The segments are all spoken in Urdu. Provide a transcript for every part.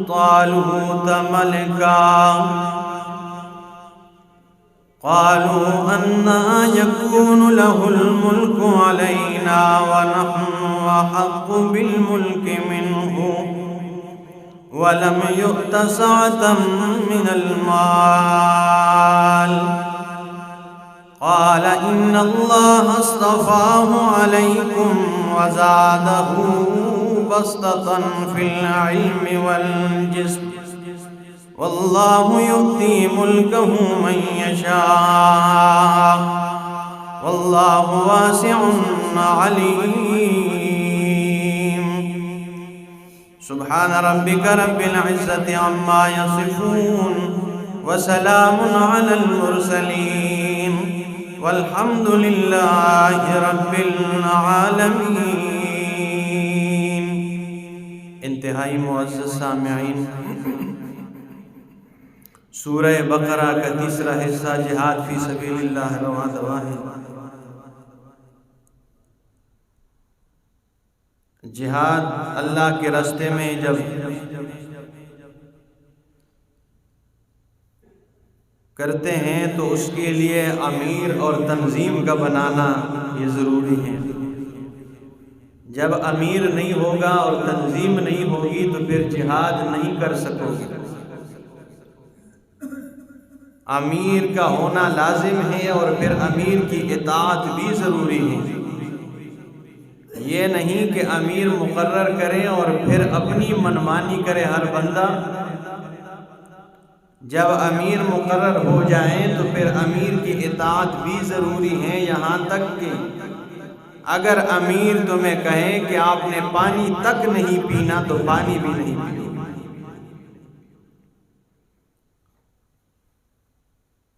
طالوت ملكا قالوا أنى يكون له الملك علينا ونحن أحق بالملك منه ولم يؤت سعة من المال قال إن الله اصطفاه عليكم وزاده بسطة في العلم والجسم والله يؤتي ملكه من يشاء والله واسع عليم سبحان ربك رب العزة عما يصفون وسلام على المرسلين والحمد لله رب العالمين. انتہائی معزز سامعین، سورہ بقرہ کا تیسرا حصہ جہاد فی سبیل اللہ رواں دواں ہے. جہاد اللہ کے راستے میں جب کرتے ہیں تو اس کے لیے امیر اور تنظیم کا بنانا یہ ضروری ہے. جب امیر نہیں ہوگا اور تنظیم نہیں ہوگی تو پھر جہاد نہیں کر سکو گے. امیر کا ہونا لازم ہے اور پھر امیر کی اطاعت بھی ضروری ہے. یہ نہیں کہ امیر مقرر کرے اور پھر اپنی منمانی کرے ہر بندہ. جب امیر مقرر ہو جائیں تو پھر امیر کی اطاعت بھی ضروری ہے، یہاں تک کہ اگر امیر تمہیں کہے کہ آپ نے پانی تک نہیں پینا تو پانی بھی نہیں پینا.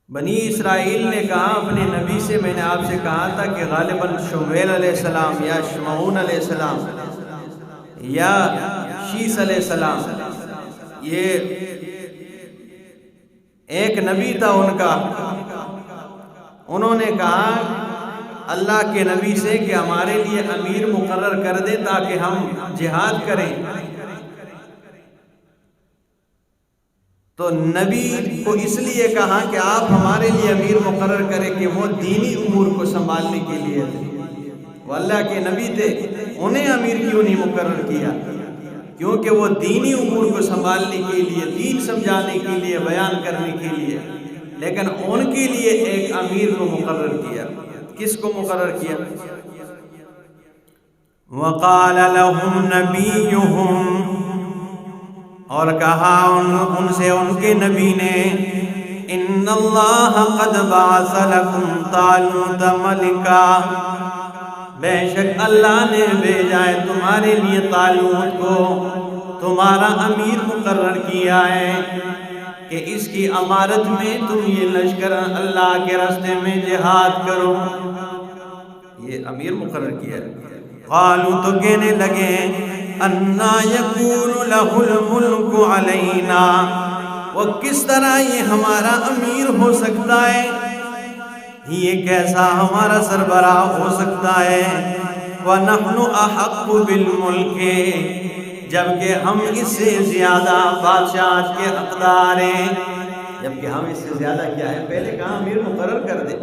بنی اسرائیل نے کہا اپنے نبی سے، میں نے آپ سے کہا تھا کہ غالباً شمویل علیہ السلام یا شمعون علیہ السلام یا شیس علیہ السلام، یہ ایک نبی تھا ان کا. انہوں نے کہا اللہ کے نبی سے کہ ہمارے لیے امیر مقرر کر دے تاکہ ہم جہاد کریں. تو نبی کو اس لیے کہا کہ آپ ہمارے لیے امیر مقرر کریں کہ وہ دینی امور کو سنبھالنے کے لیے تھے. وہ اللہ کے نبی تھے، انہیں امیر کیوں نہیں مقرر کیا؟ کیونکہ وہ دینی امور کو سنبھالنے کے لیے، دین سمجھانے کے لیے، بیان کرنے کے لیے. لیکن ان کے لیے ایک امیر کو مقرر کیا. کس کو مقرر کیا؟ وَقَالَ لَهُمْ نَبِيُّهُمْ، اور کہا ان سے ان کے نبی نے، إِنَّ اللَّهَ قَدْ بَعَثَ لَكُمْ طَالُوتَ مَلِكًا، بے شک اللہ نے بھیجا ہے تمہارے لیے طالوت کو، تمہارا امیر مقرر کیا ہے کہ اس کی امارت میں تم یہ لشکر اللہ کے راستے میں جہاد کرو. یہ امیر مقرر کیا ہے. قالوا، تو کہنے لگے، انا یکون لہ الملک علینا، وہ کس طرح یہ ہمارا امیر ہو سکتا ہے؟ یہ کیسا ہمارا سربراہ ہو سکتا ہے؟ وَنَحْنُ أَحَقُّ بِالْمُلْكِ، جبکہ ہم اس سے زیادہ بادشاہت کے حقدار ہیں. جبکہ ہم اس سے زیادہ کیا ہے؟ پہلے کہاں امیر مقرر کر دیں،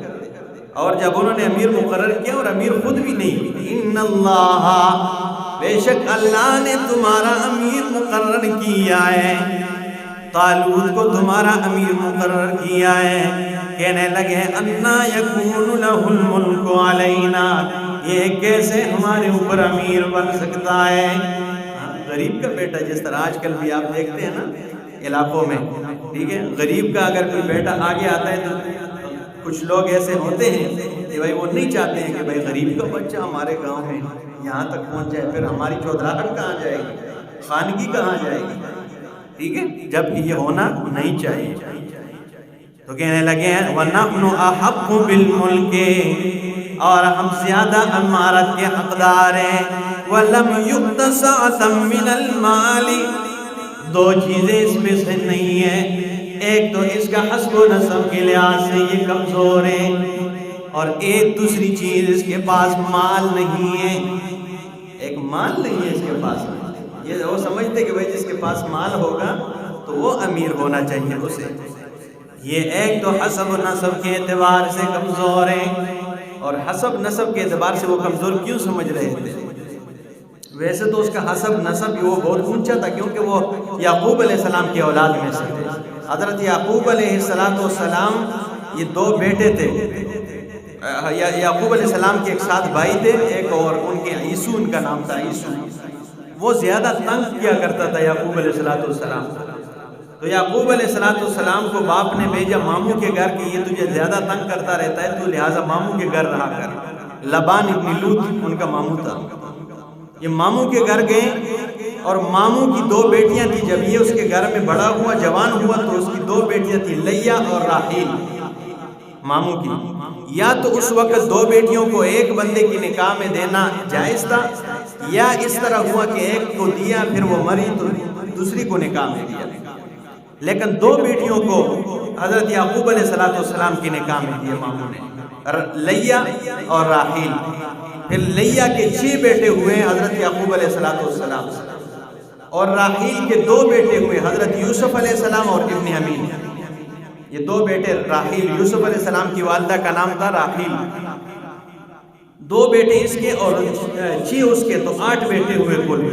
اور جب انہوں نے امیر مقرر کیا اور امیر خود بھی نہیں. ان اللہ، بے شک اللہ نے تمہارا امیر مقرر کیا ہے، طالوت کو تمہارا امیر مقرر کیا ہے. کہنے لگے انا یکون لہ الملک علینا، یہ کیسے ہمارے اوپر امیر بن سکتا ہے؟ غریب کا بیٹا، جس طرح آج کل بھی آپ دیکھتے ہیں نا علاقوں میں، ٹھیک ہے، غریب کا اگر کوئی بیٹا آگے آتا ہے تو کچھ لوگ ایسے ہوتے ہیں کہ بھائی وہ نہیں چاہتے ہیں کہ بھائی غریب کا بچہ ہمارے گاؤں میں یہاں تک پہنچ جائے، پھر ہماری چودراہٹ کہاں جائے گی، خانگی کہاں جائے گی. ٹھیک ہے، جب یہ ہونا نہیں چاہیے. تو کہنے لگے وَنَحْنُ أَحَقُّ بِالْمُلْكِ، اور ہم زیادہ امارت کے حقدار ہیں. وَلَمْ يُؤْتَ سَعَةً مِّنَ الْمَالِ، دو چیزیں اس میں سے نہیں ہیں. ایک تو اس کا حسب و نسب کے لحاظ سے یہ کمزور ہے، اور ایک دوسری چیز اس کے پاس مال نہیں ہے. ایک مال نہیں ہے اس کے پاس. یہ وہ سمجھتے کہ بھائی جس کے پاس مال ہوگا تو وہ امیر ہونا چاہیے اسے. یہ ایک تو حسب نسب کے اعتبار سے کمزور ہیں. اور حسب نسب کے اعتبار سے وہ کمزور کیوں سمجھ رہے تھے؟ ویسے تو اس کا حسب نسب وہ بہت اونچا تھا، کیونکہ وہ یعقوب علیہ السلام کی اولاد میں سے تھے. حضرت یعقوب علیہ السلام یہ دو بیٹے تھے. یعقوب علیہ السلام کے ایک ساتھ بھائی تھے، ایک اور ان کے عیسو ان کا نام تھا. عیسو وہ زیادہ تنگ کیا کرتا تھا یعقوب علیہ السلام. تو یعقوب علیہ السلام کو باپ نے بھیجا ماموں کے گھر کہ یہ تجھے زیادہ تنگ کرتا رہتا ہے، تو لہٰذا ماموں کے گھر رہا کر. لبان ابن لوط ان کا ماموں تھا. یہ ماموں کے گھر گئے اور ماموں کی دو بیٹیاں تھیں. جب یہ اس کے گھر میں بڑا ہوا، جوان ہوا، تو اس کی دو بیٹیاں تھیں، لیا اور راحیل ماموں کی. یا تو اس وقت دو بیٹیوں کو ایک بندے کی نکاح میں دینا جائز تھا، یا اس طرح ہوا کہ ایک کو دیا پھر وہ مری تو دوسری کو نکاح میں دیا. لیکن دو بیٹیوں کو حضرت یعقوب علیہ السلام کی نکاح میں دیا ماموں نے، لیا اور راحیل. پھر لیا کے 6 بیٹے ہوئے حضرت یعقوب علیہ السلام، اور راحیل کے 2 بیٹے ہوئے حضرت یوسف علیہ السلام اور ابن امین. یہ 2 بیٹے راحیل، یوسف علیہ السلام کی والدہ کا نام تھا راحیل. 2 بیٹے اس کے اور 6 اس کے، تو 8 بیٹے ہوئے کل.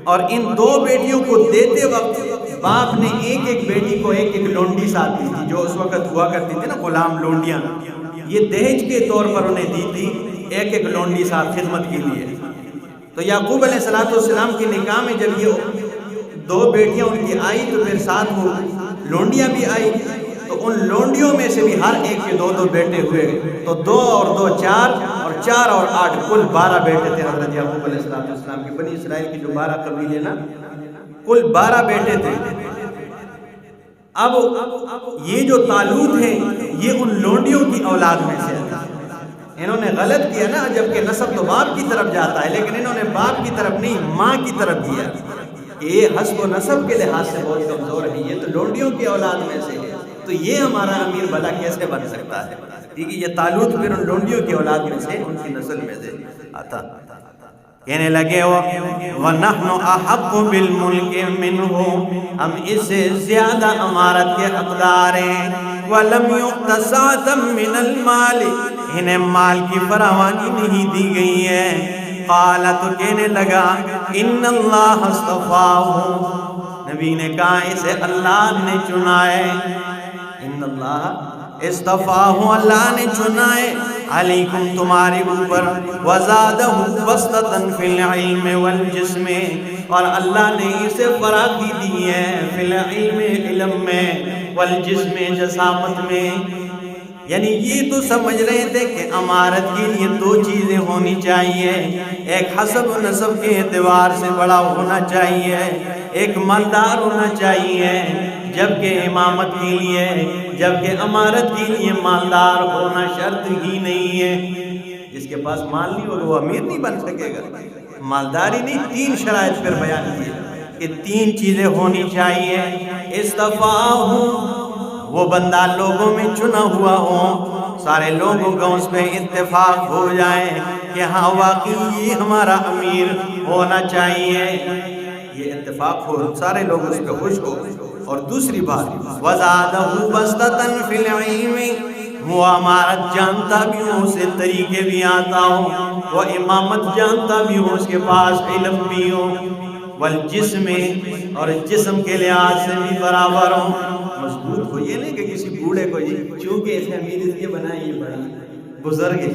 اور ان 2 بیٹیوں کو دیتے وقت باپ نے ایک ایک بیٹی کو ایک ایک لونڈی ساتھ دی تھی، جو اس وقت ہوا کرتی تھی نا غلام لونڈیاں. یہ دہیج کے طور پر انہیں دی تھی ایک ایک لونڈی ساتھ خدمت کے لیے. تو یعقوب علیہ السلام کی نکاح میں جب یہ 2 بیٹیاں ان کی آئی تو پھر ساتھ وہ لونڈیاں بھی آئی. تو ان لونڈیوں میں سے بھی ہر ایک کے 2 بیٹے ہوئے. تو 2 اور 2 4 اور 4 اور 8 کل 12 بیٹے تھے حضرت یعقوب علیہ السلام کے. بنی اسرائیل کی جو 12 قبیلے نا، کل 12 بیٹے تھے. اب یہ جو طالوت ہیں یہ ان لونڈیوں کی اولاد میں سے ہے. انہوں نے غلط کیا نا، جبکہ نسب تو باپ کی طرف جاتا ہے، لیکن انہوں نے باپ کی طرف نہیں ماں کی طرف دیا. یہ حسب و نسب کے لحاظ سے بہت کمزور ہے، یہ تو لونڈیوں کی اولاد میں سے ہے، تو یہ ہمارا امیر بھلا کیسے بن سکتا ہے؟ ٹھیک ہے، یہ طالوت پھر ان لونڈیوں کی اولاد میں سے، ان کی نسل میں سے آتا. کہنے لگے وَنَحْنُ أَحَقُّ بِالْمُلْكِ مِنْهُ، ہم اس سے زیادہ امارت کے حقدار ہیں. وَلَمْ يُؤْتَ سَعْةً مِّنَ الْمَالِ، انہیں مال کی فراوانی نہیں دی گئی ہے. قَالَ، تو کہنے لگا إِنَّ اللَّهَ اصْطَفَاهُ، نبی نے کہا اسے اللہ نے چنا ہے. إِنَّ اللَّهَ اصْطَفَاهُ، اللہ نے چنا ہے، علیکم تمہارے اوپر. وَزَادَهُ بَسْطَةً فِي الْعِلْمِ وَالْجِسْمِ، اور اللہ نے اسے فراخی دی ہے فی العلم، علم میں، والجسم، جسامت میں. یعنی یہ تو سمجھ رہے تھے کہ امارت کے لیے 2 چیزیں ہونی چاہیے، ایک حسب و نسب کے اعتبار سے بڑا ہونا چاہیے، ایک مالدار ہونا چاہیے. جبکہ امامت کے لیے، جبکہ امارت کے لیے مالدار ہونا شرط ہی نہیں ہے. جس کے پاس مال نہیں ہوگا وہ امیر نہیں بن سکے گا. مالداری نہیں، 3 شرائط پر بیان کیے کہ 3 چیزیں ہونی چاہیے. اصطفاہ، وہ بندہ لوگوں میں چنا ہوا ہو، سارے لوگوں کا اس پہ اتفاق ہو جائے کہ ہاں واقعی یہ ہمارا امیر ہونا چاہیے، یہ اتفاق ہو، سارے لوگ اس پہ خوش ہو. اور دوسری بات وَزَادَهُ بَسْطَةً فِي الْعِلْمِ، وہ امارت جانتا بھی ہو، اسے طریقے بھی آتا ہو، وہ امامت جانتا بھی ہو، اس کے پاس علم بھی ہو. والجسم، اور جسم کے لحاظ سے بھی برابر ہو، مضبوط ہو. یہ نہیں کہ کسی بوڑھے کو چونکہ اسے امیر اس لیے بنائے، یہ بڑا بزرگ ہے،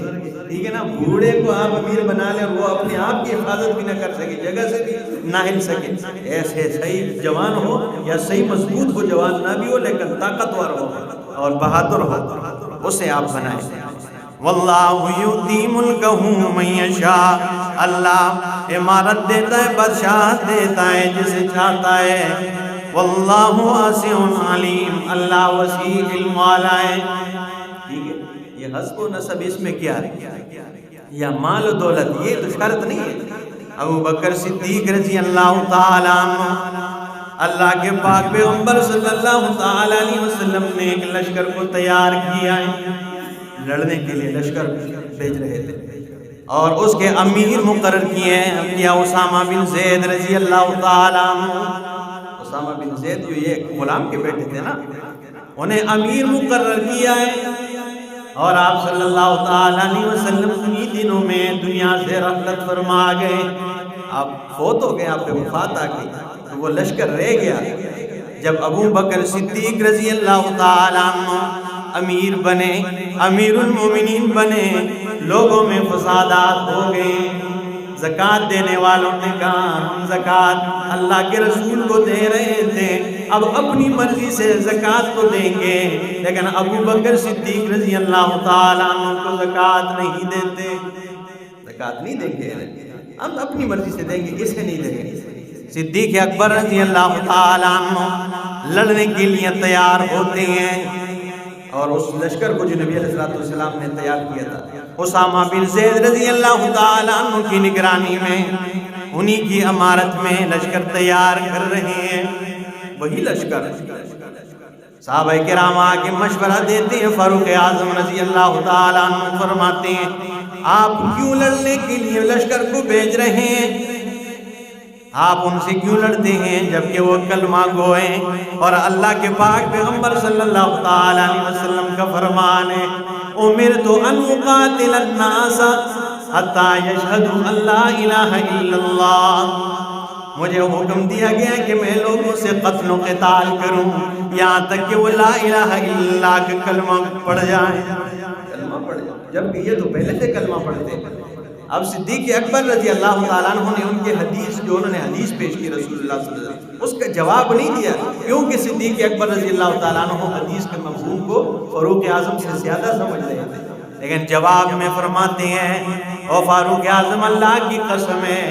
ٹھیک ہے نا. بوڑھے کو آپ امیر بنا لیں، وہ اپنے آپ کی حفاظت بھی نہ کر سکے، جگہ سے بھی نہ ہل سکے. ایسے صحیح جوان ہو یا صحیح مضبوط ہو، جوان نہ بھی ہو لیکن طاقتور ہو اور بہادر ہو، اسے آپ بنائیں. واللہ یؤتی ملکہ من یشاء، اللہ امارت دیتا ہے، بادشاہت دیتا ہے جسے چاہتا ہے. واللہ واسع علیم، اللہ وسیع علم والا ہے. ٹھیک ہے، یہ حسب و نسب اس میں کیا ہے؟ یا مال و دولت، یہ تو شرط نہیں ہے. ابو بکر صدیق رضی اللہ تعالیٰ عنہ، اللہ کے پاک پیغمبر صلی اللہ تعالیٰ علیہ وسلم نے ایک لشکر کو تیار کیا ہے، لڑنے کے لیے لشکر بھیج رہے تھے. اور اس کے امیر مقرر کیے ہیں کیا اسامہ بن زید رضی اللہ تعالیٰ عنہ. اسامہ بن زید جو یہ غلام کے بیٹے تھے نا، انہیں امیر مقرر کیا ہے. اور آپ صلی اللہ تعالیٰ علیہ وسلم انہی دنوں میں دنیا سے رحلت فرما گئے. آپ فوت ہو گئے، آپ پہ وفات آ گئی، تو وہ لشکر رہ گیا. جب ابو بکر صدیق رضی اللہ تعالیٰ عنہ امیر بنے، امیر المومنین بنے، لوگوں میں فسادات ہو گئے. زکوٰۃ دینے والوں نے کہا ہم زکوٰۃ اللہ کے رسول کو دے رہے تھے، اب اپنی مرضی سے زکوٰۃ کو دیں گے، لیکن ابو بکر صدیق رضی اللہ تعالیٰ عنہ کو زکوٰۃ نہیں دیتے. زکوٰۃ نہیں دیں گے، ہم اپنی مرضی سے دیں گے، اسے نہیں دیں گے. صدیق اکبر رضی اللہ تعالیٰ عنہ لڑنے کے لیے تیار ہوتے ہیں، اور اس لشکر کو جو نبی علیہ السلام نے تیار کیا تھا اسامہ بن زید رضی اللہ تعالیٰ عنہ کی نگرانی میں، انہی کی امارت میں لشکر تیار کر رہے ہیں. وہی لشکر صحابہ کرام آگے مشورہ دیتے ہیں. فاروق اعظم رضی اللہ تعالیٰ عنہ فرماتے ہیں آپ کیوں لڑنے کے لیے لشکر کو بھیج رہے ہیں؟ آپ ان سے کیوں لڑتے ہیں جبکہ وہ کلمہ گو ہیں؟ اور اللہ کے پاک پیغمبر صلی اللہ تعالی علیہ وسلم کا فرمان ہے امرت ان اقاتل الناس حتی یشہدوا ان لا الہ الا اللہ، مجھے حکم دیا گیا کہ میں لوگوں سے قتل و قتال کروں یہاں تک کہ وہ لا الہ الا اللہ کا کلمہ پڑھ جائیں. کلمہ پڑھ جائیں، جبکہ یہ تو پہلے سے کلمہ پڑھتے ہیں. اب صدیق اکبر رضی اللہ تعالیٰ عنہ نے ان کے حدیث جو انہوں نے حدیث پیش کی رسول اللہ صلی اللہ علیہ وسلم، اس کا جواب نہیں دیا، کیونکہ صدیق اکبر رضی اللہ تعالیٰ عنہ حدیث کے مفہوم کو فاروق اعظم سے زیادہ سمجھ رہے تھے. لیکن جواب میں فرماتے ہیں او فاروق اعظم اللہ کی قسم ہے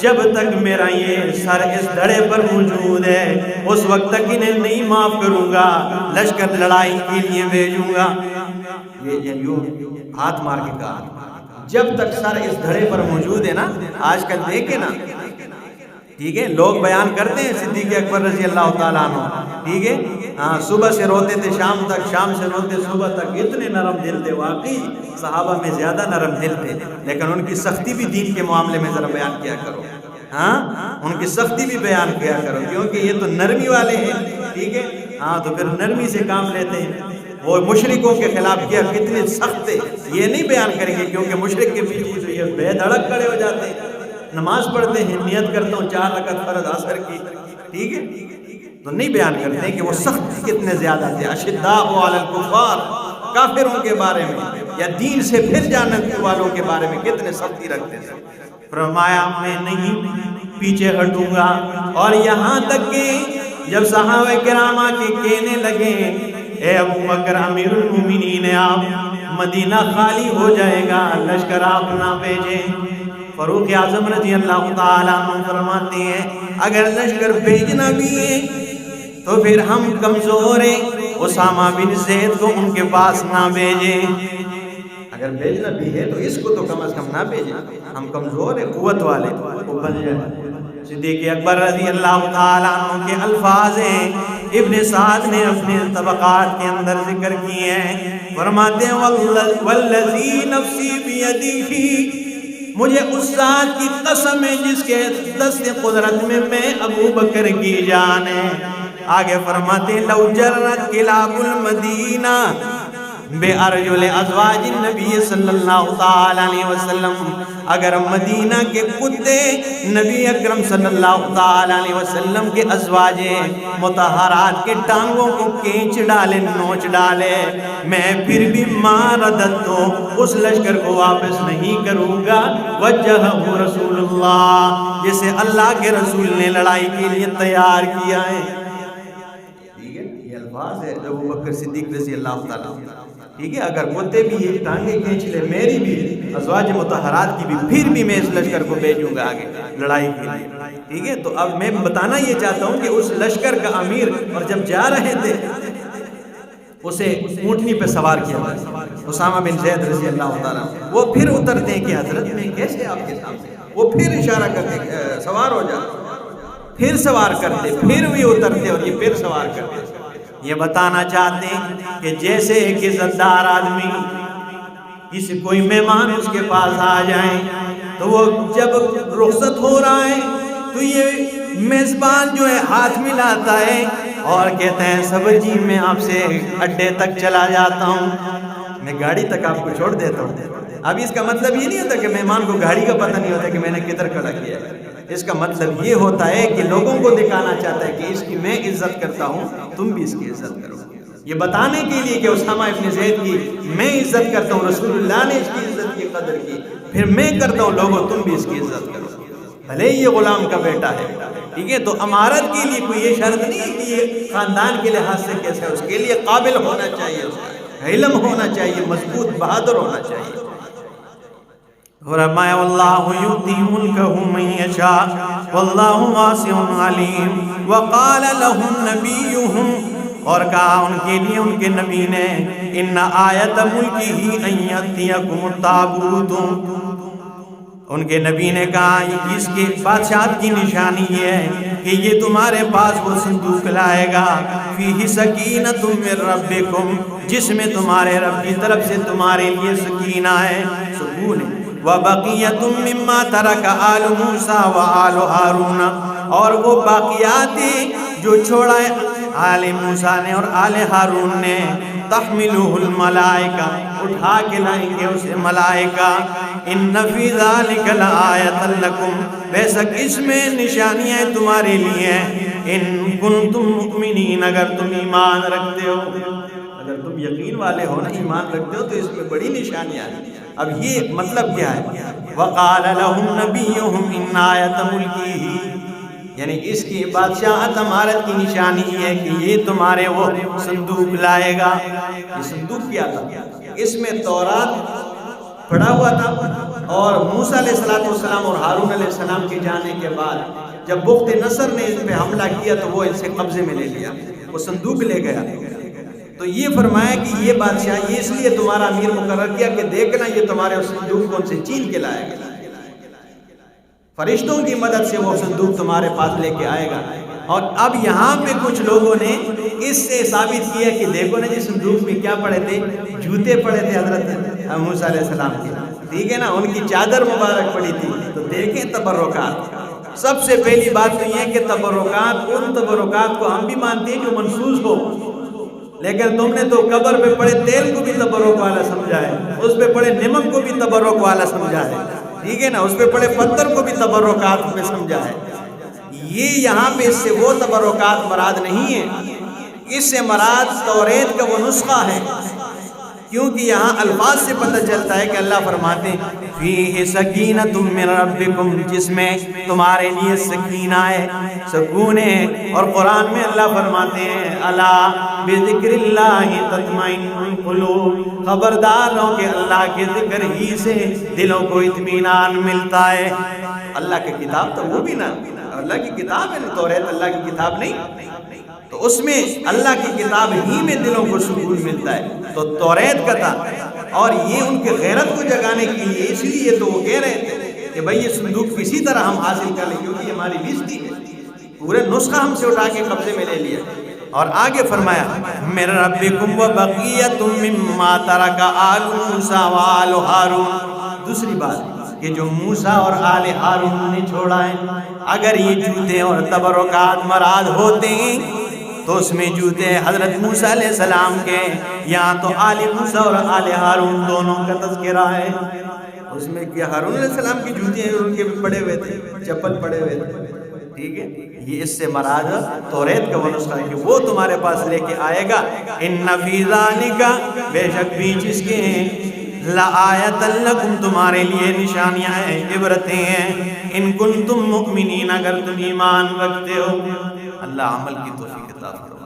جب تک میرا یہ سر اس دھڑے پر موجود ہے اس وقت تک انہیں نہیں معاف کروں گا، لشکر لڑائی کے لیے بھیجوں گا. یہ یوں ہاتھ مار کے کہا جب تک سر اس دھڑے پر موجود ہے نا. آج کل دیکھیں نا، ٹھیک ہے، لوگ بیان کرتے ہیں صدیق اکبر رضی اللہ تعالیٰ عنہ، ٹھیک ہے، ہاں صبح سے روتے تھے شام تک، شام سے روتے صبح تک، اتنے نرم دل تھے. واقعی صحابہ میں زیادہ نرم دل تھے، لیکن ان کی سختی بھی دین کے معاملے میں ذرا بیان کیا کرو. ہاں ان کی سختی بھی بیان کیا کرو، کیونکہ یہ تو نرمی والے ہیں، ٹھیک ہے، ہاں تو پھر نرمی سے کام لیتے ہیں. وہ مشرکوں کے خلاف کیا کتنے سخت تھے یہ نہیں بیان کریں گے، کیونکہ مشرک کے پیچھے تو یہ بے دھڑک کھڑے ہو جاتے ہیں. نماز پڑھتے ہیں، نیت کرتا ہوں 4 رکعت فرض عصر کی، ٹھیک ہے، تو نہیں بیان کرتے کہ وہ سخت کتنے زیادہ تھے. اشداء علی الکفار، کافروں کے بارے میں یا دین سے پھر جانے والوں کے بارے میں کتنے سختی رکھتے تھے. فرمایا میں نہیں پیچھے ہٹوں گا. اور یہاں تک کہ جب صحابہ کرام کے کہنے لگے اے ابو بکر امیر المومنین آپ مدینہ خالی ہو جائے گا، لشکر آپ نہ بھیجیں. فاروق اعظم رضی اللہ تعالیٰ عنہ فرماتے ہیں اگر لشکر بھیجنا بھی ہے تو پھر ہم کمزور ہیں، اسامہ بن زید کو ان کے پاس نہ بھیجیں. اگر بھیجنا بھی ہے تو اس کو تو کم از کم نہ بھیجیں، ہم کمزور ہیں، قوت والے وہ بن جائیں. صدیق اکبر رضی اللہ تعالیٰ عنہ کے الفاظ ہیں، ابن سعد نے اپنے طبقات کے اندر ذکر کیے ہیں. فرماتے ہیں والذی نفسی بیدہ، مجھے اس ذات کی قسم ہے جس کے دست قدرت میں ابو بکر کی جان ہے. آگے فرماتے ہیں لو جرت کلاب المدینہ بے ارجل ازواج النبی صلی اللہ تعالی علیہ وسلم، اگر مدینہ کے کتے نبی اکرم صلی اللہ تعالی علیہ وسلم کے ازواج مطہرات کے ٹانگوں کو کھینچ ڈالے، نوچ ڈالے، میں پھر بھی ما رددت اس لشکر کو واپس نہیں کروں گا. وجہہ رسول اللہ، جسے اللہ کے رسول نے لڑائی کے لیے تیار کیا ہے. ٹھیک ہے، یہ الفاظ ہے ابو بکر صدیق رضی اللہ تعالیٰ. ٹھیک ہے، اگر کتے بھی یہ ٹانگیں کھینچ لے، میری بھی ازواج مطہرات کی بھی، پھر بھی میں اس لشکر کو بھیجوں گا آگے لڑائی کے لیے. ٹھیک ہے، تو اب میں بتانا یہ چاہتا ہوں کہ اس لشکر کا امیر اور جب جا رہے تھے اسے اونٹنی پہ سوار کیا اسامہ بن زید رضی اللہ تعالیٰ. وہ پھر اترتے ہیں کہ حضرت میں کیسے آپ کے سامنے، وہ پھر اشارہ کرتے سوار ہو جاتے، پھر سوار کرتے، پھر بھی اترتے اور یہ پھر سوار کرتے. یہ بتانا چاہتے ہیں کہ جیسے ایک عزت دار آدمی کسی کوئی مہمان اس کے پاس آ جائیں تو وہ جب رخصت ہو رہا ہے تو یہ میزبان جو ہے ہاتھ ملاتا ہے اور کہتے ہیں صبر جی میں آپ سے اڈے تک چلا جاتا ہوں، میں گاڑی تک آپ کو چھوڑ دیتا ہوں۔ اب اس کا مطلب یہ نہیں ہوتا کہ مہمان کو گاڑی کا پتہ نہیں ہوتا کہ میں نے کدھر کھڑا کیا ہے، اس کا مطلب یہ ہوتا ہے کہ لوگوں کو دکھانا چاہتا ہے کہ اس کی میں عزت کرتا ہوں، تم بھی اس کی عزت کرو، یہ بتانے کے لیے کہ اسامہ ابن زید کی میں عزت کرتا ہوں، رسول اللہ نے اس کی عزت کی قدر کی، پھر میں کرتا ہوں، لوگوں تم بھی اس کی عزت کرو، بھلے یہ غلام کا بیٹا ہے، ٹھیک ہے۔ تو امارت کے لیے کوئی یہ شرط نہیں ہے کہ یہ خاندان کے لحاظ سے کیسے ہے، اس کے لیے قابل ہونا چاہیے، اس کا علم ہونا چاہیے، مضبوط بہادر ہونا چاہیے۔ فرمایا واللہ یؤتی ملکہ من یشاء واللہ واسع علیم وقال لهم نبیہم، اور کہا ان کے لیے ان کے نبی نے ان آیت ملکہ ان یأتیکم التابوت، ان کے نبی نے کہا اس کے بادشاہت کی نشانی یہ ہے کہ یہ تمہارے پاس وہ صندوق لائے گا فیہ سکینۃ من ربکم، جس میں تمہارے رب کی طرف سے تمہارے لیے سکینہ ہے، سکون ہے، وَبَقِيَّةٌ مِّمَّا تَرَكَ آلُ مُوسَىٰ وَآلُ ہارون، اور وہ باقیات جو چھوڑا ہے آل موسیٰ نے اور آل ہارون نے، تحملہ الملائکہ، اٹھا کے لائیں گے اسے ملائکہ، ان فی ذلک لآیۃ لکم، بے شک اس میں نشانیاں تمہارے لیے ہیں، ان کنتم مؤمنین، اگر تم ایمان رکھتے ہو، اگر تم یقین والے ہو نا، ایمان رکھتے ہو تو اس میں بڑی نشانیاں ہیں۔ اب یہ مطلب کیا ہے؟ وَقَالَ لَهُمْ نَبِيُّهُمْ إِنَّ آیَةَ مُلْکِهِ، یعنی اس کی بادشاہت امارت کی نشانی ہے کہ یہ تمہارے وہ صندوق لائے گا۔ یہ صندوق کیا تھا؟ اس میں تورات پڑھا ہوا تھا، اور موسیٰ علیہ السلام اور ہارون علیہ السلام کے جانے کے بعد جب بخت نصر نے اس پہ حملہ کیا تو وہ اسے قبضے میں لے لیا، وہ صندوق لے گیا۔ تو یہ فرمایا کہ یہ بادشاہ یہ اس لیے تمہارا امیر مقرر کیا کہ دیکھنا یہ تمہارے اس صندوق کو ان سے چھین کے لائے گا، فرشتوں کی مدد سے وہ صندوق تمہارے پاس لے کے آئے گا۔ اور اب یہاں پہ کچھ لوگوں نے اس سے ثابت کیا کہ دیکھو نا جی صندوق میں کیا پڑے تھے، جوتے پڑے تھے حضرت موسیٰ علیہ السلام کے، ٹھیک ہے نا، ان کی چادر مبارک پڑی تھی۔ تو دیکھیں تبرکات، سب سے پہلی بات تو یہ ہے کہ تبرکات، ان تبرکات کو ہم بھی مانتے ہیں جو منسوخ ہو، لیکن تم نے تو قبر پہ پڑے تیل کو بھی تبرک والا سمجھا ہے، اس پہ پڑے نمک کو بھی تبرک والا سمجھا ہے، ٹھیک ہے نا، اس پہ پڑے پتھر کو بھی تبرکات میں سمجھا ہے۔ یہ یہاں پہ اس سے وہ تبرکات مراد نہیں ہے، اس سے مراد توریت کا وہ نسخہ ہے، کیونکہ یہاں الفاظ سے پتہ چلتا ہے کہ اللہ فرماتے ہیں فیہ سکینۃ من ربکم، جس میں تمہارے لیے سکینہ ہے، سکون ہے۔ اور قرآن میں اللہ فرماتے ہیں الا بذکر اللہ تطمئن القلوب، خبردار رہو کہ اللہ کے ذکر ہی سے دلوں کو اطمینان ملتا ہے۔ اللہ کی کتاب تو وہ بھی نا، اللہ کی کتاب ہے، توریت اللہ کی کتاب نہیں، تو اس میں اللہ کی کتاب ہی میں دلوں کو سکون ملتا ہے، تو توریت کا تھا۔ اور یہ ان کے غیرت کو جگانے کے لیے، اس لیے تو وہ کہہ رہے تھے کہ بھئی یہ صندوق کسی طرح ہم حاصل کر لیں، کیونکہ ہماری بےزتی ہے، پورے نسخہ ہم سے اٹھا کے قبضے میں لے لیا۔ اور آگے فرمایا من ربکم وبقیۃ مما ترک آل موسیٰ وآل ہارون، دوسری بات کہ جو موسیٰ اور آل ہارون نے چھوڑا ہے، اگر یہ جوتے اور تبرکات مراد ہوتے ہیں تو اس میں جوتے حضرت موسیٰ علیہ السلام کے، یہاں تو آل موسیٰ اور آل ہارون دونوں کا تذکرہ ہے، اس میں کیا ہارون علیہ السلام کی جوتے ہیں، ان کے پڑے ہوئے تھے، چپل پڑے ہوئے تھے، ٹھیک ہے۔ یہ اس سے مراد توریت کا وہ نسخہ ہے کہ وہ تمہارے پاس لے کے آئے گا، ان فی ذالک، بے شک بیچ اس کے ہیں، لآیۃ لکم، تمہارے لیے نشانیاں ہیں، عبرتیں ہیں، ان کنتم مؤمنین، اگر تم ایمان رکھتے ہو۔ اللہ عمل کی توفیق عطا فرمائے۔